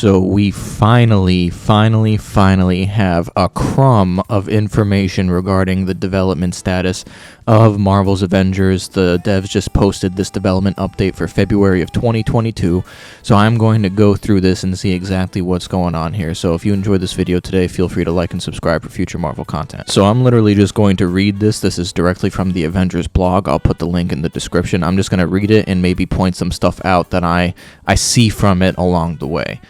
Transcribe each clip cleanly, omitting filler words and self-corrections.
So we finally have a crumb of information regarding the development status of Marvel's Avengers. The devs just posted this development update for February of 2022. So I'm going to go through this and see exactly what's going on here. So if you enjoyed this video today, feel free to like and subscribe for future Marvel content. So I'm literally just going to read this. This is directly from the Avengers blog. I'll put the link in the description. I'm just going to read it and maybe point some stuff out that I see from it along the way.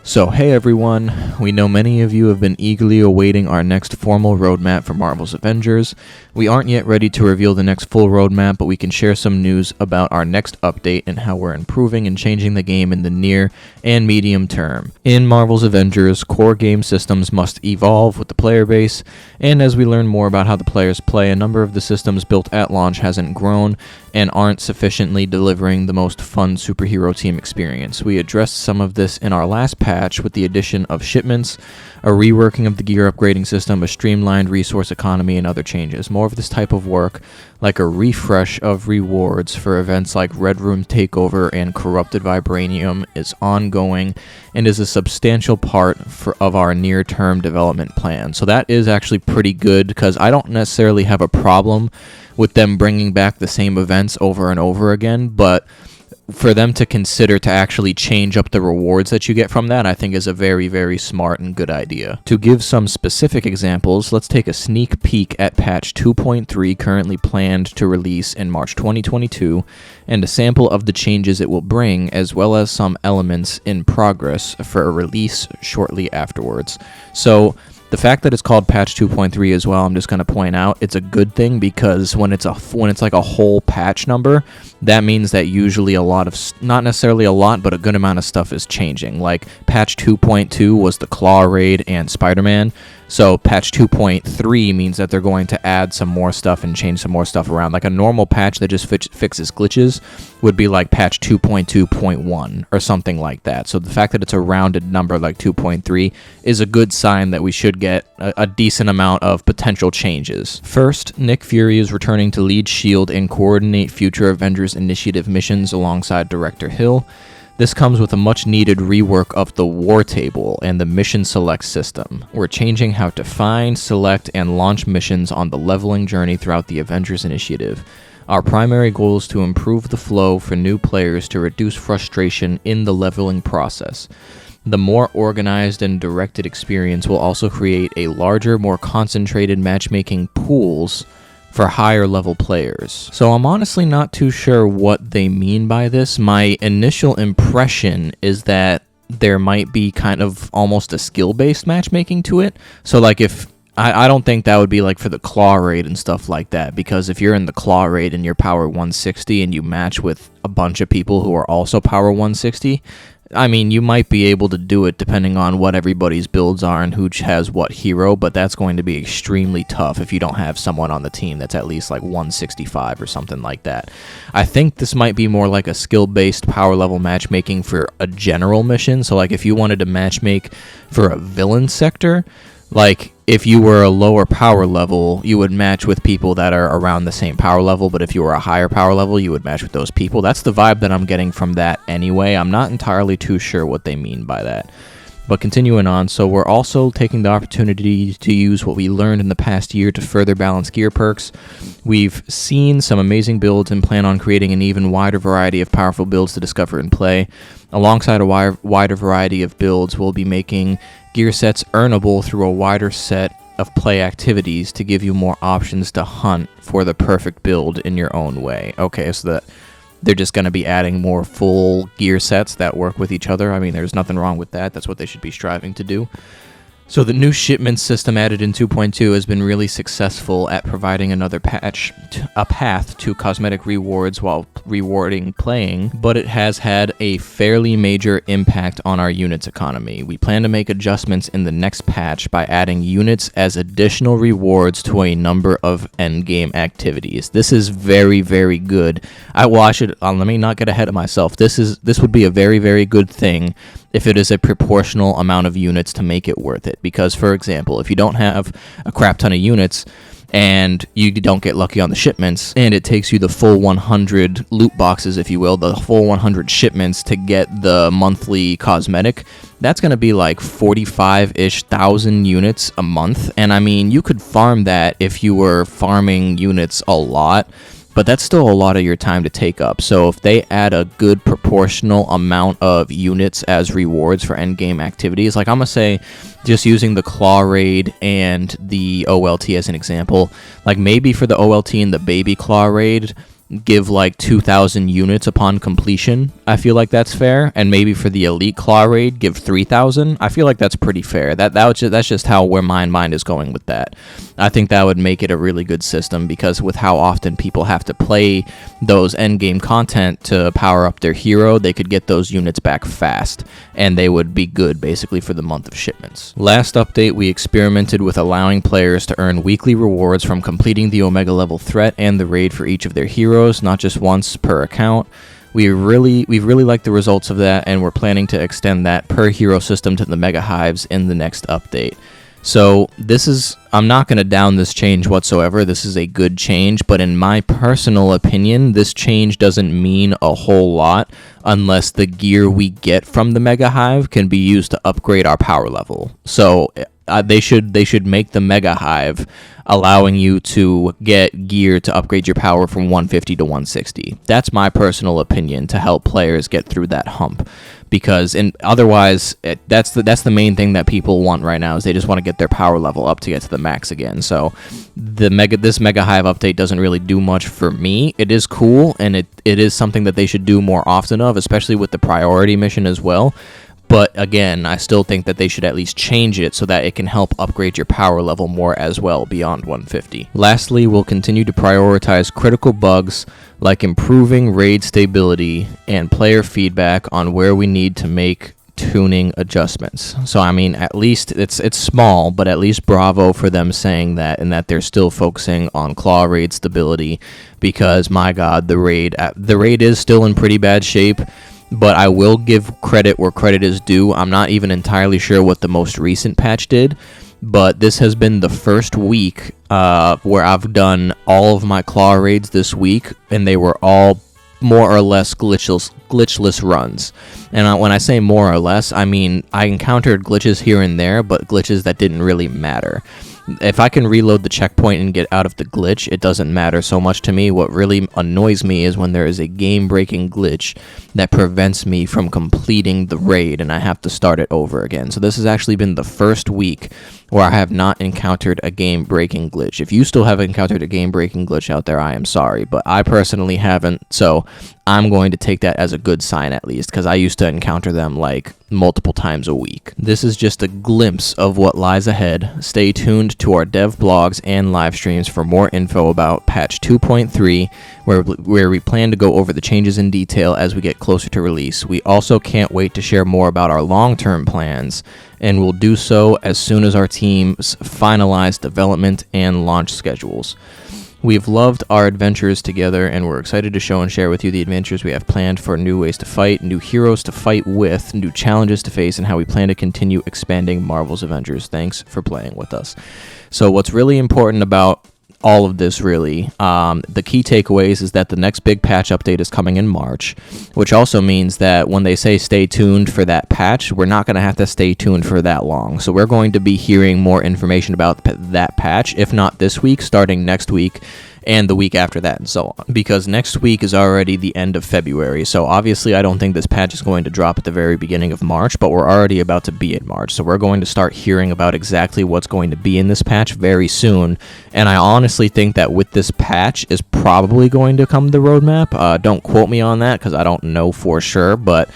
So, hey everyone, we know many of you have been eagerly awaiting our next formal roadmap for Marvel's Avengers. We aren't yet ready to reveal the next full roadmap, but we can share some news about our next update and how we're improving and changing the game in the near and medium term. In Marvel's Avengers, core game systems must evolve with the player base, and as we learn more about how the players play, a number of the systems built at launch hasn't grown and aren't sufficiently delivering the most fun superhero team experience. We addressed some of this in our last patch with the addition of shipments, a reworking of the gear upgrading system, a streamlined resource economy, and other changes. More of this type of work, like a refresh of rewards for events like Red Room Takeover and Corrupted Vibranium, is ongoing and is a substantial part of our near-term development plan. So that is actually pretty good, because I don't necessarily have a problem with them bringing back the same events over and over again, but for them to consider to actually change up the rewards that you get from that, I think is a very, very smart and good idea. To give some specific examples, let's take a sneak peek at patch 2.3 currently planned to release in March 2022, and a sample of the changes it will bring, as well as some elements in progress for a release shortly afterwards. So the fact that it's called patch 2.3 as well, I'm just going to point out, it's a good thing, because when it's like a whole patch number, that means that usually a lot of, not necessarily a lot, but a good amount of stuff is changing. Like patch 2.2 was the Claw Raid and Spider-Man. So patch 2.3 means that they're going to add some more stuff and change some more stuff around. Like a normal patch that just fixes glitches would be like patch 2.2.1 or something like that. So the fact that it's a rounded number like 2.3 is a good sign that we should get a decent amount of potential changes. First, Nick Fury is returning to lead S.H.I.E.L.D. and coordinate future Avengers Initiative missions alongside Director Hill. This comes with a much-needed rework of the War Table and the Mission Select system. We're changing how to find, select, and launch missions on the leveling journey throughout the Avengers Initiative. Our primary goal is to improve the flow for new players to reduce frustration in the leveling process. The more organized and directed experience will also create a larger, more concentrated matchmaking pools for higher level players. So I'm honestly not too sure what they mean by this. My initial impression is that there might be kind of almost a skill-based matchmaking to it. So like if I don't think that would be like for the Claw Raid and stuff like that, because if you're in the Claw Raid and you're power 160 and you match with a bunch of people who are also power 160, I mean, you might be able to do it depending on what everybody's builds are and who has what hero, but that's going to be extremely tough if you don't have someone on the team that's at least like 165 or something like that. I think this might be more like a skill-based power level matchmaking for a general mission. So like if you wanted to matchmake for a villain sector, like if you were a lower power level, you would match with people that are around the same power level, but if you were a higher power level, you would match with those people. That's the vibe that I'm getting from that anyway. I'm not entirely too sure what they mean by that. But continuing on, so we're also taking the opportunity to use what we learned in the past year to further balance gear perks. We've seen some amazing builds and plan on creating an even wider variety of powerful builds to discover and play. Alongside a wider variety of builds, we'll be making gear sets earnable through a wider set of play activities to give you more options to hunt for the perfect build in your own way. Okay, so that they're just going to be adding more full gear sets that work with each other. I mean, there's nothing wrong with that. That's what they should be striving to do. So the new shipment system added in 2.2 has been really successful at providing another a path to cosmetic rewards while rewarding playing, but it has had a fairly major impact on our units economy. We plan to make adjustments in the next patch by adding units as additional rewards to a number of endgame activities. This is very, very good. Let me not get ahead of myself. This would be a very, very good thing if it is a proportional amount of units to make it worth it. Because, for example, if you don't have a crap ton of units and you don't get lucky on the shipments, and it takes you the full 100 loot boxes, if you will, the full 100 shipments to get the monthly cosmetic, that's going to be like 45-ish thousand units a month. And I mean, you could farm that if you were farming units a lot, but that's still a lot of your time to take up. So if they add a good proportional amount of units as rewards for endgame activities, like I'm going to say, just using the Claw Raid and the OLT as an example, like maybe for the OLT and the Baby Claw Raid, give like 2,000 units upon completion. I feel like that's fair. And maybe for the Elite Claw Raid, give 3,000. I feel like that's pretty fair. That's just where my mind is going with that. I think that would make it a really good system, because with how often people have to play those endgame content to power up their hero, they could get those units back fast, and they would be good basically for the month of shipments. Last update, we experimented with allowing players to earn weekly rewards from completing the Omega level threat and the raid for each of their heroes, not just once per account. We really like the results of that, and we're planning to extend that per hero system to the Mega Hives in the next update. So I'm not going to down this change whatsoever. This is a good change, but in my personal opinion, this change doesn't mean a whole lot unless the gear we get from the Mega Hive can be used to upgrade our power level. So they should make the Mega Hive allowing you to get gear to upgrade your power from 150 to 160. That's my personal opinion, to help players get through that hump. Because otherwise, that's the main thing that people want right now, is they just want to get their power level up to get to the max again. So this Mega Hive update doesn't really do much for me. It is cool, and it is something that they should do more often of, especially with the priority mission as well. But again, I still think that they should at least change it so that it can help upgrade your power level more as well beyond 150. Lastly, we'll continue to prioritize critical bugs like improving raid stability and player feedback on where we need to make tuning adjustments. So I mean, at least it's small, but at least bravo for them saying that, and that they're still focusing on claw raid stability, because my god, the raid is still in pretty bad shape. But I will give credit where credit is due. I'm not even entirely sure what the most recent patch did, but this has been the first week where I've done all of my claw raids this week, and they were all more or less glitchless runs. And when I say more or less, I mean I encountered glitches here and there, but glitches that didn't really matter. If I can reload the checkpoint and get out of the glitch, it doesn't matter so much to me. What really annoys me is when there is a game-breaking glitch that prevents me from completing the raid and I have to start it over again. So this has actually been the first week where I have not encountered a game-breaking glitch. If you still have encountered a game-breaking glitch out there, I am sorry, but I personally haven't, so I'm going to take that as a good sign at least, because I used to encounter them like multiple times a week. This is just a glimpse of what lies ahead. Stay tuned to our dev blogs and live streams for more info about patch 2.3, where we plan to go over the changes in detail as we get closer to release. We also can't wait to share more about our long-term plans, and we'll do so as soon as our teams finalize development and launch schedules. We've loved our adventures together, and we're excited to show and share with you the adventures we have planned for new ways to fight, new heroes to fight with, new challenges to face, and how we plan to continue expanding Marvel's Avengers. Thanks for playing with us. So what's really important about all of this, really, the key takeaways is that the next big patch update is coming in March, which also means that when they say stay tuned for that patch, we're not going to have to stay tuned for that long. So we're going to be hearing more information about that patch, if not this week, starting next week and the week after that, and so on. Because next week is already the end of February, so obviously I don't think this patch is going to drop at the very beginning of March, but we're already about to be in March, so we're going to start hearing about exactly what's going to be in this patch very soon. And I honestly think that with this patch is probably going to come the roadmap. Don't quote me on that, because I don't know for sure, but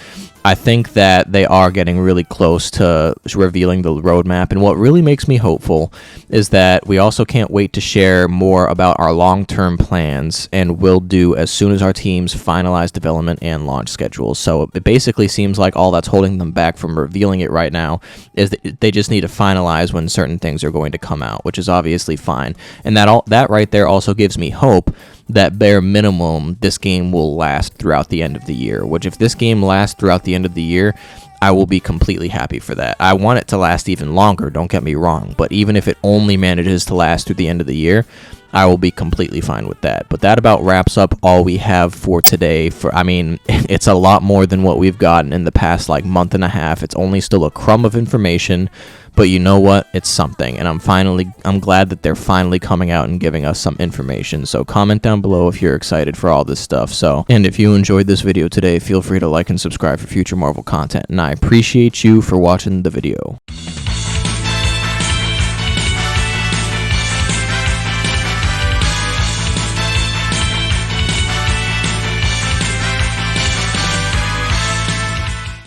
I think that they are getting really close to revealing the roadmap, and what really makes me hopeful is that we also can't wait to share more about our long-term plans, and will do as soon as our teams finalize development and launch schedules. So it basically seems like all that's holding them back from revealing it right now is that they just need to finalize when certain things are going to come out, which is obviously fine. And that right there also gives me hope that bare minimum this game will last throughout the end of the year, which if this game lasts throughout the end of the year, I will be completely happy for that. I want it to last even longer, don't get me wrong, but even if it only manages to last through the end of the year, I will be completely fine with that. But that about wraps up all we have for today. I mean, it's a lot more than what we've gotten in the past like month and a half. It's only still a crumb of information, but you know what? It's something, and I'm glad that they're finally coming out and giving us some information. So comment down below if you're excited for all this stuff. And if you enjoyed this video today, feel free to like and subscribe for future Marvel content, and I appreciate you for watching the video.